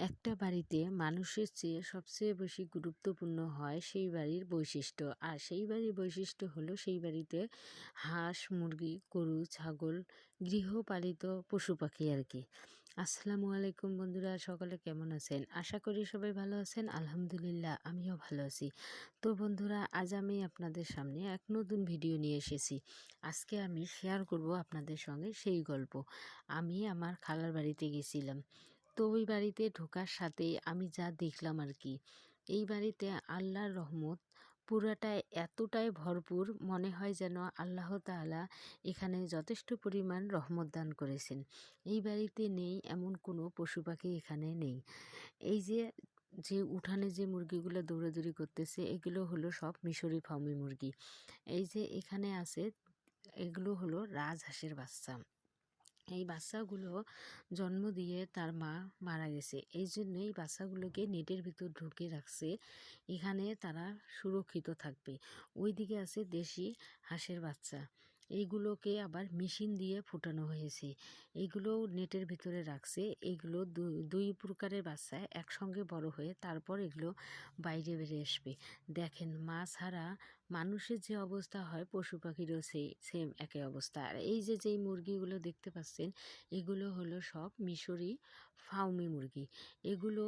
একটা বাড়িতে মানুষের চেয়ে সবচেয়ে বেশি গুরুত্বপূর্ণ হয় সেই বাড়ির বৈশিষ্ট্য। আর সেই বাড়ির বৈশিষ্ট্য হলো সেই বাড়িতে হাঁস, মুরগি, গরু, ছাগল, গৃহপালিত পশু পাখি আর কি। আসসালামু আলাইকুম বন্ধুরা, সকলে কেমন আছেন? আশা করি সবাই ভালো আছেন। আলহামদুলিল্লাহ, আমিও ভালো আছি। তো বন্ধুরা, আজ আমি আপনাদের সামনে এক নতুন ভিডিও নিয়ে এসেছি। আজকে আমি শেয়ার করব আপনাদের সঙ্গে সেই গল্প। আমি আমার খালার বাড়িতে গেছিলাম। তো ওই বাড়িতে ঢোকার সাথে আমি যা দেখলাম আর কি, এই বাড়িতে আল্লাহর রহমত পুরাটাই এতটাই ভরপুর, মনে হয় যেন আল্লাহ তাআলা এখানে যথেষ্ট পরিমাণ রহমত দান করেছেন। এই বাড়িতে নেই এমন কোনো পশু পাখি এখানে নেই। এই যে যে উঠানে যে মুরগিগুলো দৌড়াদৌড়ি করতেছে, এগুলো হলো সব মিশরি ফার্মি মুরগি। এই যে এখানে আছে, এগুলো হলো রাজহাঁসের বাচ্চা। এই বাচ্চাগুলো জন্ম দিয়ে তার মা মারা গেছে, এই জন্য এই বাচ্চাগুলোকে নেটের ভিতর ঢুকে রাখছে, এখানে তারা সুরক্ষিত থাকবে। ওইদিকে আছে দেশি হাঁসের বাচ্চা, এইগুলোকে আবার মেশিন দিয়ে ফুটানো হয়েছে, এইগুলো নেটের ভিতরে রাখছে। এইগুলো দুই প্রকারের বাচ্চা একসঙ্গে বড় হয়ে তারপর এগুলো বাইরে বেরিয়ে আসবে। দেখেন, মা ছাড়া মানুষের যে অবস্থা হয়, পশু পাখিরও সেম একই অবস্থা। আর এই যে যেই মুরগিগুলো দেখতে পাচ্ছেন, এগুলো হলো সব মিশরি ফার্মি মুরগি। এগুলো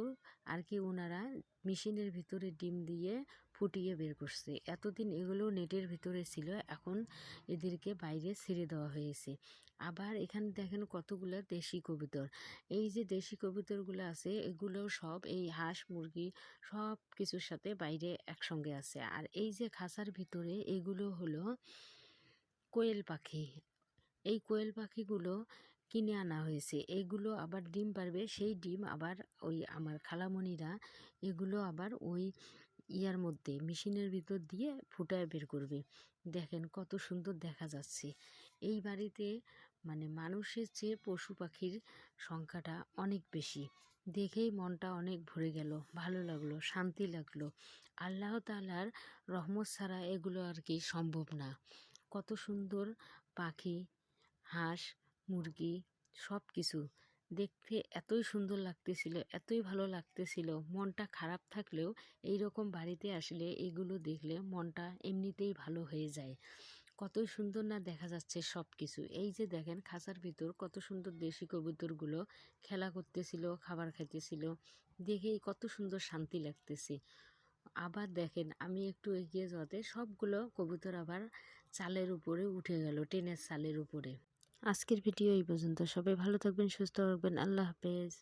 আর কি ওনারা মেশিনের ভিতরে ডিম দিয়ে ফুটিয়ে বের করছে। এতদিন এগুলো নেটের ভিতরে ছিল, এখন এদেরকে বাইরে ছেড়ে দেওয়া হয়েছে। আবার এখানে দেখেন কতগুলো দেশি কবুতর। এই যে দেশি কবুতরগুলো আছে, এগুলো সব এই হাঁস মুরগি সব কিছুর সাথে বাইরে একসঙ্গে আছে। আর এই যে খাঁচার ভিতরে, এগুলো হলো কোয়েল পাখি। এই কোয়েল পাখিগুলো কিনে আনা হয়েছে, এইগুলো আবার ডিম পারবে। সেই ডিম আবার ওই আমার খালামণিরা এগুলো আবার ওই ইয়ার মধ্যে মেশিনের ভিতর দিয়ে ফুটায় বের করবে। দেখেন কত সুন্দর দেখা যাচ্ছে। এই বাড়িতে মানে মানুষের চেয়ে পশু পাখির সংখ্যাটা অনেক বেশি। দেখেই মনটা অনেক ভরে গেল, ভালো লাগলো, শান্তি লাগলো। আল্লাহ তাআলার রহমত ছাড়া এগুলো আর কি সম্ভব না। কত সুন্দর পাখি, হাঁস, মুরগি সব কিছু দেখতে এতই সুন্দর লাগতেছিল, এতই ভালো লাগতেছিল। মনটা খারাপ থাকলেও এই রকম বাড়িতে আসলে এগুলো দেখলে মনটা এমনিতেই ভালো হয়ে যায়। কতই সুন্দর না দেখা যাচ্ছে সব কিছু। এই যে দেখেন খাঁচার ভিতর কত সুন্দর দেশি কবুতরগুলো খেলা করতেছিল, খাবার খাইতেছিল, দেখেই কত সুন্দর শান্তি লাগতেছে। আবার দেখেন আমি একটু এগিয়ে যাওয়াতে সবগুলো কবুতর আবার চালের উপরে উঠে গেল, টিনের চালের উপরে। আজকের ভিডিও এই পর্যন্ত। সবাই ভালো থাকবেন, সুস্থ থাকবেন। আল্লাহ হাফেজ।